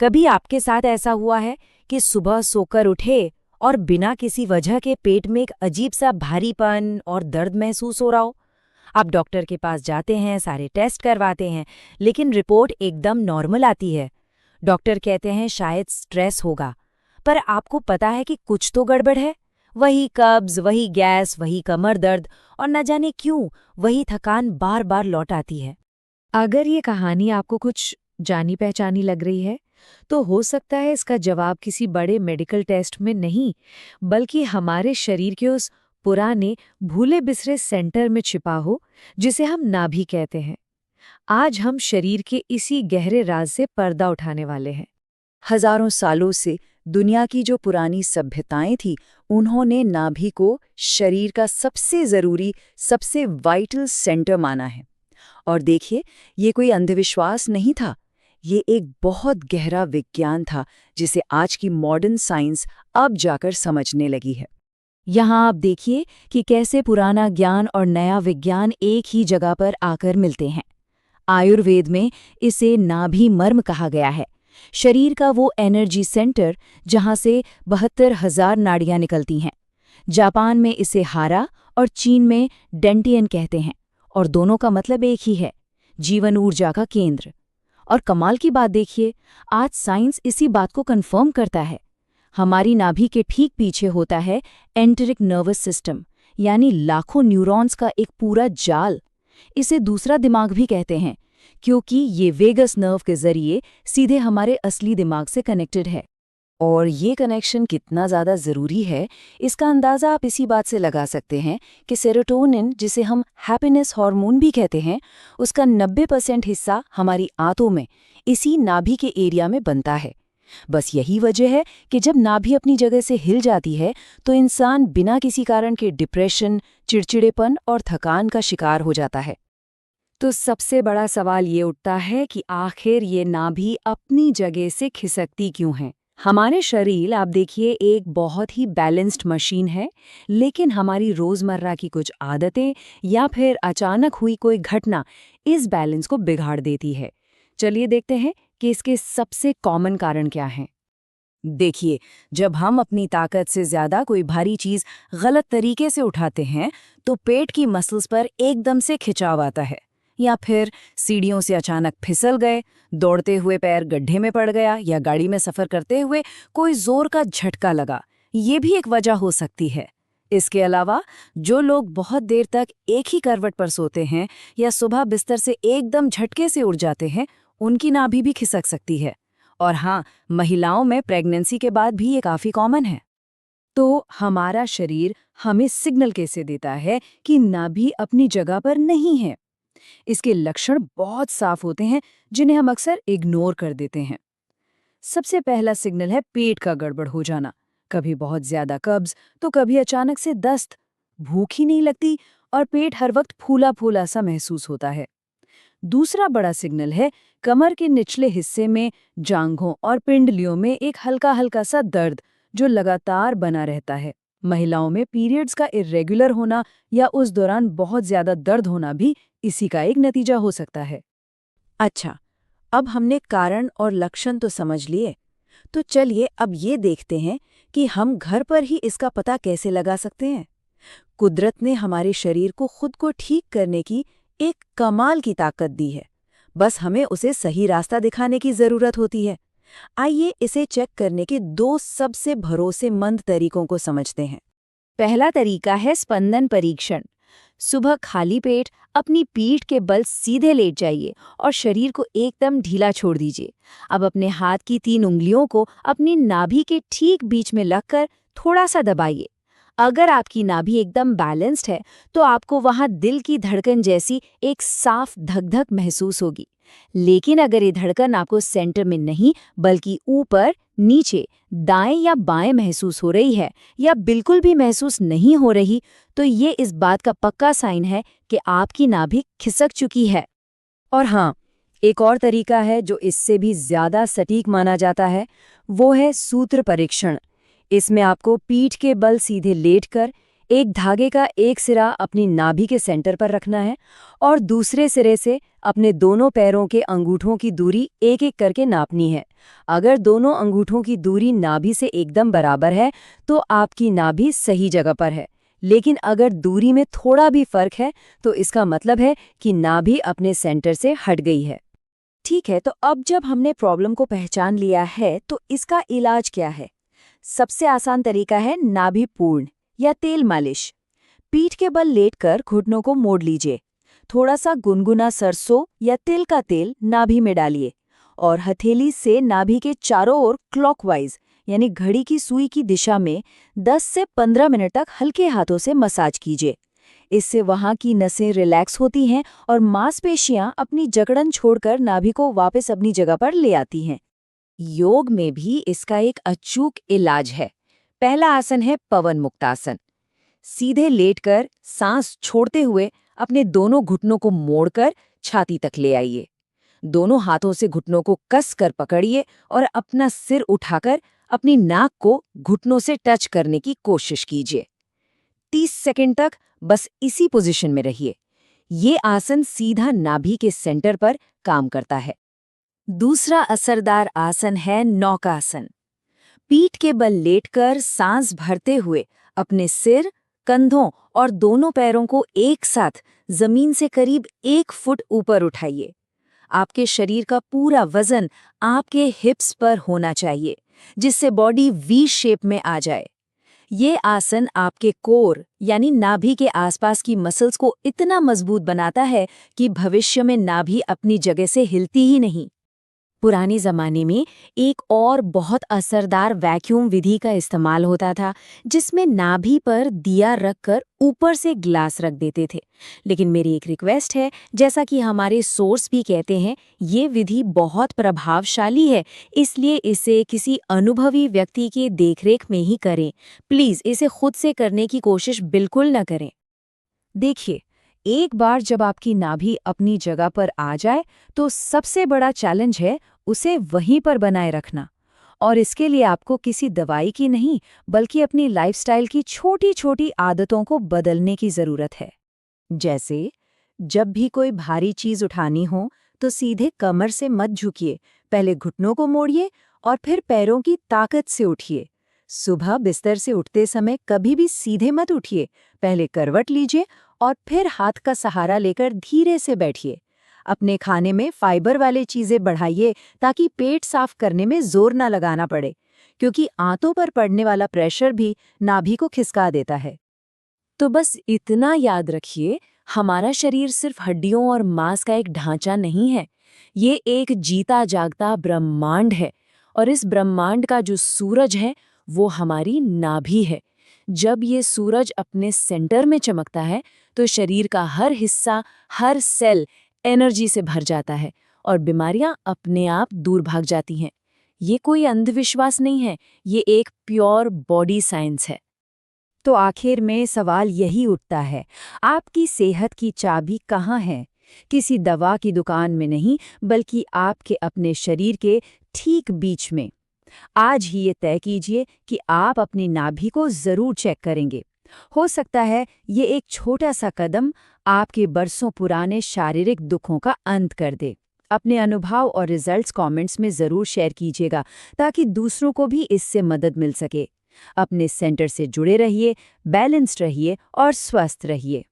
कभी आपके साथ ऐसा हुआ है कि सुबह सोकर उठे और बिना किसी वजह के पेट में एक अजीब सा भारीपन और दर्द महसूस हो रहा हो? आप डॉक्टर के पास जाते हैं, सारे टेस्ट करवाते हैं, लेकिन रिपोर्ट एकदम नॉर्मल आती है। डॉक्टर कहते हैं शायद स्ट्रेस होगा, पर आपको पता है कि कुछ तो गड़बड़ है। वही कब्ज, वही गैस, वही कमर दर्द और न जाने क्यों वही थकान बार बार लौट आती है। अगर ये कहानी आपको कुछ जानी पहचानी लग रही है, तो हो सकता है इसका जवाब किसी बड़े मेडिकल टेस्ट में नहीं, बल्कि हमारे शरीर के उस पुराने भूले बिसरे सेंटर में छिपा हो, जिसे हम नाभि कहते हैं। आज हम शरीर के इसी गहरे राज से पर्दा उठाने वाले हैं। हजारों सालों से दुनिया की जो पुरानी सभ्यताएं थी, उन्होंने नाभि को शरीर का सबसे जरूरी, सबसे वाइटल सेंटर माना है। और देखिए, ये कोई अंधविश्वास नहीं था, ये एक बहुत गहरा विज्ञान था जिसे आज की मॉडर्न साइंस अब जाकर समझने लगी है। यहाँ आप देखिए कि कैसे पुराना ज्ञान और नया विज्ञान एक ही जगह पर आकर मिलते हैं। आयुर्वेद में इसे नाभि मर्म कहा गया है, शरीर का वो एनर्जी सेंटर जहाँ से 72,000 नाड़ियाँ निकलती हैं। जापान में इसे हारा और चीन में डेंटियन कहते हैं, और दोनों का मतलब एक ही है, जीवन ऊर्जा का केंद्र। और कमाल की बात देखिए, आज साइंस इसी बात को कंफर्म करता है। हमारी नाभि के ठीक पीछे होता है एंटेरिक नर्वस सिस्टम, यानी लाखों न्यूरॉन्स का एक पूरा जाल। इसे दूसरा दिमाग भी कहते हैं, क्योंकि ये वेगस नर्व के जरिए सीधे हमारे असली दिमाग से कनेक्टेड है। और ये कनेक्शन कितना ज़्यादा ज़रूरी है, इसका अंदाज़ा आप इसी बात से लगा सकते हैं कि सेरोटोनिन, जिसे हम हैप्पीनेस हार्मोन भी कहते हैं, उसका 90% हिस्सा हमारी आंतों में, इसी नाभि के एरिया में बनता है। बस यही वजह है कि जब नाभि अपनी जगह से हिल जाती है तो इंसान बिना किसी कारण के डिप्रेशन, चिड़चिड़ेपन और थकान का शिकार हो जाता है। तो सबसे बड़ा सवाल ये उठता है कि आखिर ये नाभि अपनी जगह से खिसकती क्यों है। हमारे शरीर, आप देखिए, एक बहुत ही बैलेंस्ड मशीन है, लेकिन हमारी रोजमर्रा की कुछ आदतें या फिर अचानक हुई कोई घटना इस बैलेंस को बिगाड़ देती है। चलिए देखते हैं कि इसके सबसे कॉमन कारण क्या हैं। देखिए, जब हम अपनी ताकत से ज्यादा कोई भारी चीज गलत तरीके से उठाते हैं तो पेट की मसल्स पर एकदम से खिंचाव आता है, या फिर सीढ़ियों से अचानक फिसल गए, दौड़ते हुए पैर गड्ढे में पड़ गया, या गाड़ी में सफर करते हुए कोई जोर का झटका लगा। ये भी एक वजह हो सकती है। इसके अलावा जो लोग बहुत देर तक एक ही करवट पर सोते हैं या सुबह बिस्तर से एकदम झटके से उठ जाते हैं, उनकी नाभि भी खिसक सकती है। और हाँ, महिलाओं में प्रेगनेंसी के बाद भी ये काफी कॉमन है। तो हमारा शरीर हमें सिग्नल कैसे देता है कि नाभि अपनी जगह पर नहीं है? इसके लक्षण बहुत साफ होते हैं, जिन्हें हम अक्सर इग्नोर कर देते हैं। सबसे पहला सिग्नल है पेट का गड़बड़ हो जाना। कभी बहुत ज्यादा कब्ज, तो कभी अचानक से दस्त, भूख ही नहीं लगती और पेट हर वक्त फूला फूला सा महसूस होता है। दूसरा बड़ा सिग्नल है कमर के निचले हिस्से में, जांघों और पिंडलियों में एक हल्का हल्का सा दर्द जो लगातार बना रहता है। महिलाओं में पीरियड्स का इर्रेगुलर होना या उस दौरान बहुत ज्यादा दर्द होना भी इसी का एक नतीजा हो सकता है। अच्छा, अब हमने कारण और लक्षण तो समझ लिए, तो चलिए अब ये देखते हैं कि हम घर पर ही इसका पता कैसे लगा सकते हैं। कुदरत ने हमारे शरीर को खुद को ठीक करने की एक कमाल की ताकत दी है, बस हमें उसे सही रास्ता दिखाने की जरूरत होती है। आइए इसे चेक करने के 2 सबसे भरोसेमंद तरीकों को समझते हैं। पहला तरीका है स्पंदन परीक्षण। सुबह खाली पेट अपनी पीठ के बल सीधे लेट जाइए और शरीर को एकदम ढीला छोड़ दीजिए। अब अपने हाथ की 3 उंगलियों को अपनी नाभि के ठीक बीच में लगकर थोड़ा सा दबाइए। अगर आपकी नाभि एकदम बैलेंस्ड है तो आपको वहां दिल की धड़कन जैसी एक साफ धक-धक महसूस होगी। लेकिन अगर ये धड़कन आपको सेंटर में नहीं बल्कि ऊपर, नीचे, दाएं या बाएं महसूस हो रही है या बिल्कुल भी महसूस नहीं हो रही, तो ये इस बात का पक्का साइन है कि आपकी नाभि खिसक चुकी है। और हाँ, एक और तरीका है जो इससे भी ज्यादा सटीक माना जाता है, वो है सूत्र परीक्षण। इसमें आपको पीठ के बल सीधे लेटकर एक धागे का एक सिरा अपनी नाभि के सेंटर पर रखना है और दूसरे सिरे से अपने दोनों पैरों के अंगूठों की दूरी एक एक करके नापनी है। अगर दोनों अंगूठों की दूरी नाभि से एकदम बराबर है तो आपकी नाभि सही जगह पर है, लेकिन अगर दूरी में थोड़ा भी फर्क है तो इसका मतलब है कि नाभि अपने सेंटर से हट गई है। ठीक है, तो अब जब हमने प्रॉब्लम को पहचान लिया है तो इसका इलाज क्या है? सबसे आसान तरीका है नाभि पूर्ण या तेल मालिश। पीठ के बल लेटकर घुटनों को मोड़ लीजिए। थोड़ा सा गुनगुना सरसों या तिल का तेल नाभि में डालिए और हथेली से नाभि के चारों ओर क्लॉकवाइज यानी घड़ी की सुई की दिशा में 10 से 15 मिनट तक हल्के हाथों से मसाज कीजिए। इससे वहां की नसें रिलैक्स होती हैं और मांसपेशियां अपनी जकड़न छोड़कर नाभि को वापस अपनी जगह पर ले आती हैं। योग में भी इसका एक अचूक इलाज है। पहला आसन है पवन मुक्तासन। सीधे लेटकर सांस छोड़ते हुए अपने दोनों घुटनों को मोड़कर छाती तक ले आइए। दोनों हाथों से घुटनों को कस कर पकड़िए और अपना सिर उठाकर अपनी नाक को घुटनों से टच करने की कोशिश कीजिए। 30 सेकंड तक बस इसी पोजीशन में रहिए। ये आसन सीधा नाभि के सेंटर पर काम करता है। दूसरा असरदार आसन है नौकासन। पीठ के बल लेटकर सांस भरते हुए अपने सिर, कंधों और दोनों पैरों को एक साथ जमीन से करीब 1 फुट ऊपर उठाइए। आपके शरीर का पूरा वजन आपके हिप्स पर होना चाहिए, जिससे बॉडी वी शेप में आ जाए। ये आसन आपके कोर यानी नाभि के आसपास की मसल्स को इतना मजबूत बनाता है कि भविष्य में नाभि अपनी जगह से हिलती ही नहीं। पुराने ज़माने में एक और बहुत असरदार वैक्यूम विधि का इस्तेमाल होता था, जिसमें नाभि पर दिया रखकर ऊपर से ग्लास रख देते थे। लेकिन मेरी एक रिक्वेस्ट है, जैसा कि हमारे सोर्स भी कहते हैं, ये विधि बहुत प्रभावशाली है, इसलिए इसे किसी अनुभवी व्यक्ति के देखरेख में ही करें। प्लीज़ इसे खुद से करने की कोशिश बिल्कुल न करें। देखिए, एक बार जब आपकी नाभि अपनी जगह पर आ जाए तो सबसे बड़ा चैलेंज है उसे वहीं पर बनाए रखना। और इसके लिए आपको किसी दवाई की नहीं बल्कि अपनी लाइफस्टाइल की छोटी-छोटी आदतों को बदलने की ज़रूरत है। जैसे जब भी कोई भारी चीज़ उठानी हो तो सीधे कमर से मत झुकिए, पहले घुटनों को मोड़िए और फिर पैरों की ताकत से उठिए। सुबह बिस्तर से उठते समय कभी भी सीधे मत उठिए, पहले करवट लीजिए और फिर हाथ का सहारा लेकर धीरे से बैठिए। अपने खाने में फाइबर वाले चीज़ें बढ़ाइए ताकि पेट साफ करने में जोर ना लगाना पड़े, क्योंकि आंतों पर पड़ने वाला प्रेशर भी नाभि को खिसका देता है। तो बस इतना याद रखिए, हमारा शरीर सिर्फ हड्डियों और मांस का एक ढांचा नहीं है, ये एक जीता जागता ब्रह्मांड है। और इस ब्रह्मांड का जो सूरज है वो हमारी नाभि है। जब ये सूरज अपने सेंटर में चमकता है तो शरीर का हर हिस्सा, हर सेल एनर्जी से भर जाता है और बीमारियां अपने आप दूर भाग जाती हैं। ये कोई अंधविश्वास नहीं है, ये एक प्योर बॉडी साइंस है। तो आखिर में सवाल यही उठता है, आपकी सेहत की चाबी कहाँ है? किसी दवा की दुकान में नहीं, बल्कि आपके अपने शरीर के ठीक बीच में। आज ही ये तय कीजिए कि आप अपनी नाभि को जरूर चेक करेंगे। हो सकता है ये एक छोटा सा कदम आपके बरसों पुराने शारीरिक दुखों का अंत कर दे। अपने अनुभव और रिजल्ट्स कमेंट्स में जरूर शेयर कीजिएगा ताकि दूसरों को भी इससे मदद मिल सके। अपने सेंटर से जुड़े रहिए, बैलेंस्ड रहिए और स्वस्थ रहिए।